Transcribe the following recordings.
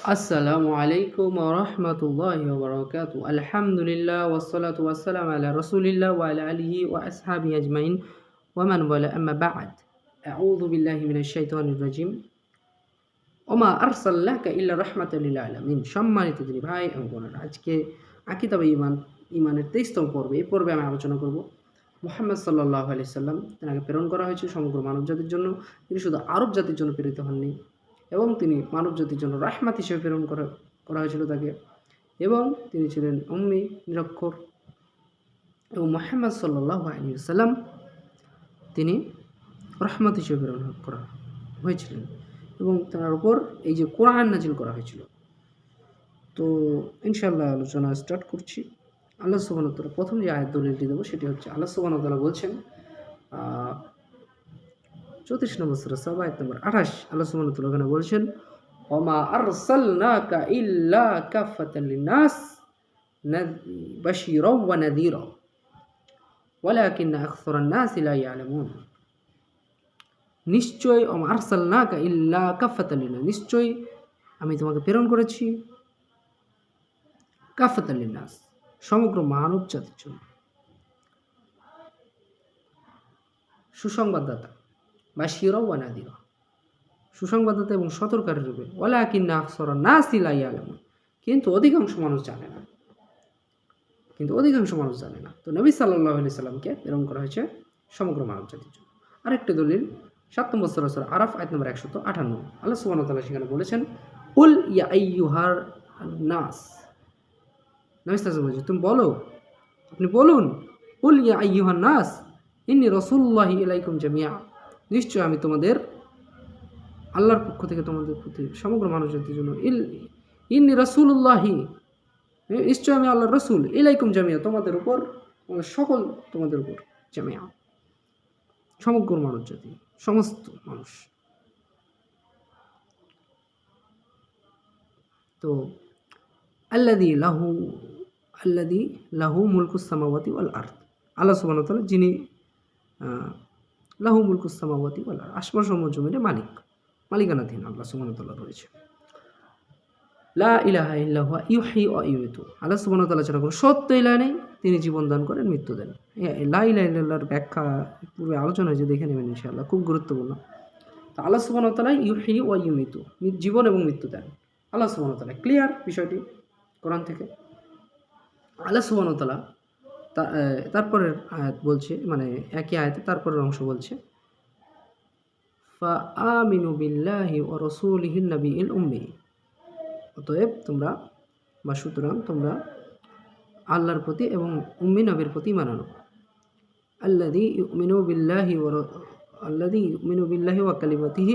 আসসালামু আলাইকুম ওয়া রাহমাতুল্লাহি ওয়া বারাকাতুহু। আলহামদুলিল্লাহ ওয়াসসালাতু ওয়াসসালামু আলা রাসূলিল্লাহ ওয়া আলা আলিহি ওয়া আসহাবিহি আজমাইন ওয়া মান ওয়ালা আম্মা বা'দ। আউযু বিল্লাহি মিনাশ শাইতানির রাজিম। ওমা আরসালনাকা ইল্লা রাহমাতাল লিল আলামিন। সম্মানিত দিনী ভাই এবং বোনেরা, আজকে আকিদা বা ঈমানের ২৩তম পর্বে। এই পর্বে আমি আলোচনা করব মুহাম্মদ সাল্লাল্লাহু আলাইহি সাল্লাম, তেনাকে প্রেরণ করা হয়েছে সমগ্র মানবজাতির জন্য। তিনি শুধু আরব জাতির জন্য প্রেরিত হননি, এবং তিনি মানবজাতির জন্য রাহমাত হিসেবে প্রেরণ করা হয়েছিল তাকে। এবং তিনি ছিলেন উম্মি, নিরক্ষর। এবং মুহাম্মদ সাল্লাল্লাহু আলাইহি ওয়াসাল্লাম তিনি রহমত হিসেবে প্রেরণ করা হয়েছিলেন, এবং তার উপর এই যে কোরআন নাজিল করা হয়েছিল। তো ইনশাআল্লাহ আলোচনা স্টার্ট করছি। আল্লাহ সুবহানাহু ওয়া তাআলা প্রথম যে আয়াত দলিলটি দেবো সেটি হচ্ছে, আল্লাহ সুবহানাহু ওয়া তাআলা বলছেন 34 নম্বর সূরা সাবা আয়াত নম্বর 28। আল্লাহ সুবহানাহু ওয়া তাআলা ওখানে বলছেন, ওমা আরসালনাকা ইল্লা কাফাতাল লিন্নাস বাশীরাও ওয়া নাযীরা ওয়ালাকিন্না আকসারান নাসি লা ইয়ালামুন। নিশ্চয় ওমা আরসালনাকা ইল্লা কাফাতাল লিন্নাস, নিশ্চয় আমি তোমাকে প্রেরণ করেছি কাফাতাল লিন্নাস, সমগ্র মানব জাতির জন্য, সুসংবাদদাতা, বাশীরা ওয়া নাযীরা, সুসংবাদদাতা এবং সতর্ককারী রূপে। ওয়ালাকিন্না আকসারান নাসি লা ইয়ালামুন, কিন্তু অধিকাংশ মানুষ জানে না। তো নবী সাল্লাল্লাহু আলাইহি সাল্লামকে প্রেরণ করা হয়েছে সমগ্র মানব জাতির জন্য। আরেকটি দলিল 7 নম্বর সূরা আরাফ আয়াত নম্বর 158। আল্লাহ সুবহানাহু ওয়া তাআলা সেখানে বলেছেন, কুল ইয়া আইয়ুহান নাস, নবী সাল্লাল্লাহু আলাইহি ওয়াসাল্লাম তুমি বলো, আপনি বলুন, কুল ইয়া আইয়ুহান নাস ইন্নী রাসূলুল্লাহি ইলাইকুম জামিআ, নিশ্চয় আমি তোমাদের আল্লাহর পক্ষ থেকে তোমাদের প্রতি সমগ্র মানব জাতির জন্য। ইন্নী রাসূলুল্লাহি, নিশ্চয় আমি আল্লাহর রাসূল, ইলাইকুম জামিআ, তোমাদের উপর, সকল তোমাদের উপর, জামিআ সমগ্র মানব জাতি, সমস্ত মানুষ। তো আল্লাযী লাহু মুলকুস সামাওয়াতি ওয়াল আরদ, আল্লাহ সুবহানাহু ওয়া তাআলা যিনি লাহু মুলকুস সামাওয়াতি ওয়াল আরদ, আসমান সমূহ জমিনের মালিকানাধীন আল্লাহ সুবহানাহু ওয়া তাআলা রয়েছে। লা ইলাহা ইল্লা হুয়া ইউহয়ি ওয়া ইউমীতু, আল্লাহ সুবহানাহু ওয়া তাআলা ছাড়া কোনো সত্য ইলাহ নেই, তিনি জীবন দান করেন, মৃত্যু দেন। লা ইলাহা ইল্লাল্লাহর ব্যাখ্যা পূর্বে আলোচনা হয়েছে, দেখে নেবেন ইনশাআল্লাহ, খুব গুরুত্বপূর্ণ। তো আল্লাহ সুবহানাহু ওয়া তাআলা ইউহয়ি ওয়া ইউমীতু, জীবন এবং মৃত্যু দেন আল্লাহ সুবহানাহু ওয়া তাআলা। ক্লিয়ার বিষয়টি কোরআন থেকে। আল্লাহ সুবহানাহু ওয়া তাআলা তারপরের আয়াত বলছে, মানে একই আয়াতে তারপরের অংশ বলছে, ফা আমিনু বিল্লাহি ওয়া রাসূলিহিন নাবিয়্যিল উম্মি, অতএব সুতরাং তোমরা আল্লাহর প্রতি এবং উম্মি নবীর প্রতি ঈমান আনো। আল্লাযী ইউমিনু বিল্লাহি ওয়া কালিমাতিহি,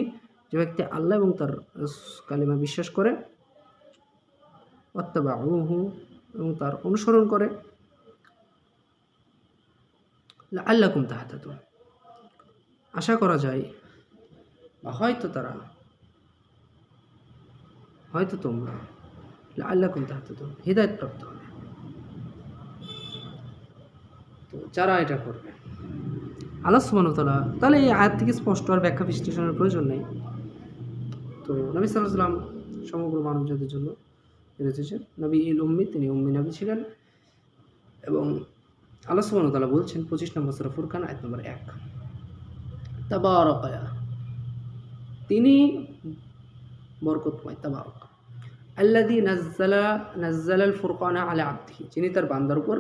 যে ব্যক্তি আল্লাহ এবং তার কালিমা বিশ্বাস করে, ওয়াত্তাবাউহু, এবং তার অনুসরণ করে, লাআল্লাকুম তাহতাদুন, আশা করা যায় বা হয়তো তোমরা লাআল্লাকুম তাহতাদুন, হিদায়াত প্রাপ্ত হবে। তো যারা এটা করবে, আল্লাহ সুবহানাহু ওয়া তাআলা, তাহলে এই আয়াত থেকে স্পষ্ট আর ব্যাখ্যা বিশ্লেষণের প্রয়োজন নেই। তো নবী সাল্লাল্লাহু আলাইহি ওয়াসাল্লাম সমগ্র মানব জাতির জন্য এসেছেন, নবীউল উম্মি, তিনি উম্মি নবী ছিলেন। এবং আল্লাহ সুবহানাহু ওয়া তাআলা বলছেন 25 নম্বর সূরা ফুরকান আয়াত নম্বর 1, তাবারাকা, তিনি বরকতময়, তাবারাক আল্লাযী নাজ্জালাল ফুরকানা আলা আবদিহি, যিনি তার বান্দার উপর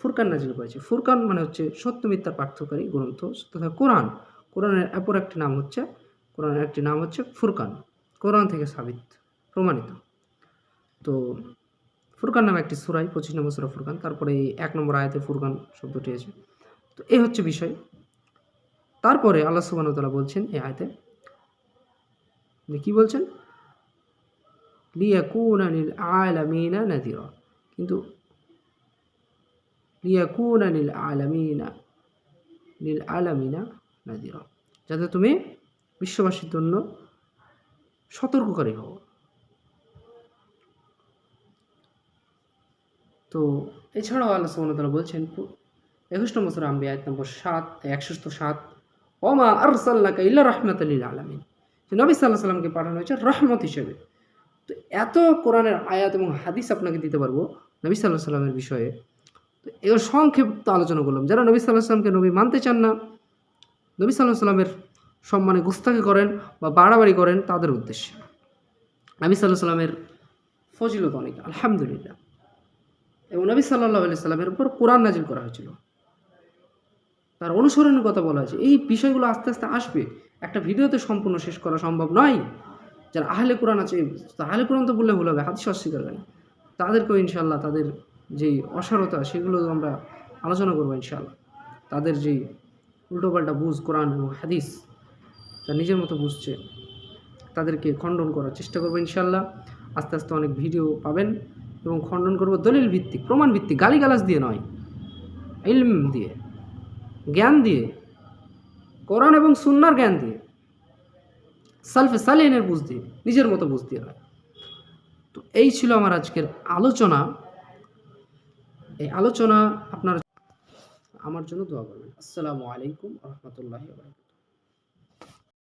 ফুরকান নাজিল করেছে। ফুরকান মানে হচ্ছে সত্য মিথ্যার পার্থক্যকারী গ্রন্থ তথা কোরআন। কোরআনের অপর একটি নাম হচ্ছে ফুরকান, কোরআন থেকে প্রমাণিত। তো ফুরকান নামে একটি সূরা, 25 নম্বর সূরা ফুরকান, তারপরে এই 1 নম্বর আয়াতে ফুরকান শব্দটি আছে। তো এই হচ্ছে বিষয়। তারপরে আল্লাহ সুবহানাহু ওয়া তাআলা বলছেন এই আয়াতে, কি বলছেন, লিয়াকুনা লিল আলামিনা নাযীরা, কিন্তু লিয়াকুনা লিল আলামিনা নাযীরা, যাতে তুমি বিশ্ববাসীর জন্য সতর্ককারী হও। তো এছাড়াও আল্লাহ সুবহানাহু ওয়া তাআলা বলছেন 21 নম্বর সূরা আম্বিয়া আয়াত নম্বর 107, ওমা আরসালনাকা ইল্লা রাহমাতাল লিল আলামিন, যে নবী সাল্লাল্লাহু আলাইহি ওয়াসাল্লামকে পাঠানো হয়েছে রহমত হিসেবে তো এত কোরআনের আয়াত এবং হাদিস আপনাকে দিতে পারবো নবী সাল্লাল্লাহু আলাইহি সাল্লামের বিষয়ে। তো এগুলো সংক্ষিপ্ত আলোচনা করলাম। যারা নবী সাল্লাল্লাহু আলাইহি সাল্লামকে নবী মানতে চান না, নবী সাল্লাল্লাহু আলাইহি সাল্লামের সম্মানে গুস্তাখি করেন বা বাড়াবাড়ি করেন, তাদের উদ্দেশ্যে। নবী সাল্লাল্লাহু আলাইহি সাল্লামের ফজিলত অনেক, আলহামদুলিল্লাহ। এবং নবী সাল্লাল্লাহু আলাইহি সাল্লামের উপর কোরআন নাজিল করা হয়েছিল, তার অনুসরণের কথা বলা হয়েছে। এই বিষয়গুলো আস্তে আস্তে আসবে, একটা ভিডিওতে সম্পূর্ণ শেষ করা সম্ভব নয়। যারা আহলে কোরআন আছে, আহলে কোরআন তো বললে ভুল হবে, হাদিস অস্বীকার করে, তাদেরকেও ইনশাআল্লাহ তাদের যেই অসারতা সেগুলো আমরা আলোচনা করবো ইনশাআল্লাহ। তাদের যেই উল্টোপাল্টা বুঝ কোরআন এবং হাদিস, যা নিজের মতো বুঝছে, তাদেরকে খণ্ডন করার চেষ্টা করবো ইনশাআল্লাহ। আস্তে আস্তে অনেক ভিডিও পাবেন এবং খণ্ডন করবো দলিল ভিত্তিক, প্রমাণ ভিত্তিক, গালিগালাজ দিয়ে নয়, ইলম দিয়ে, জ্ঞান দিয়ে, কোরআন এবং সুন্নাহর জ্ঞান দিয়ে, সালফে সালেহিনের বুঝ দিয়ে, নিজের মতো বুঝ দিয়ে নয়। তো এই ছিল আমার আজকের আলোচনা। এই আলোচনা আপনার আমার জন্য দোয়া করবেন। আসসালামু আলাইকুম ওয়া রাহমাতুল্লাহি ওয়া বারাকাতুহু।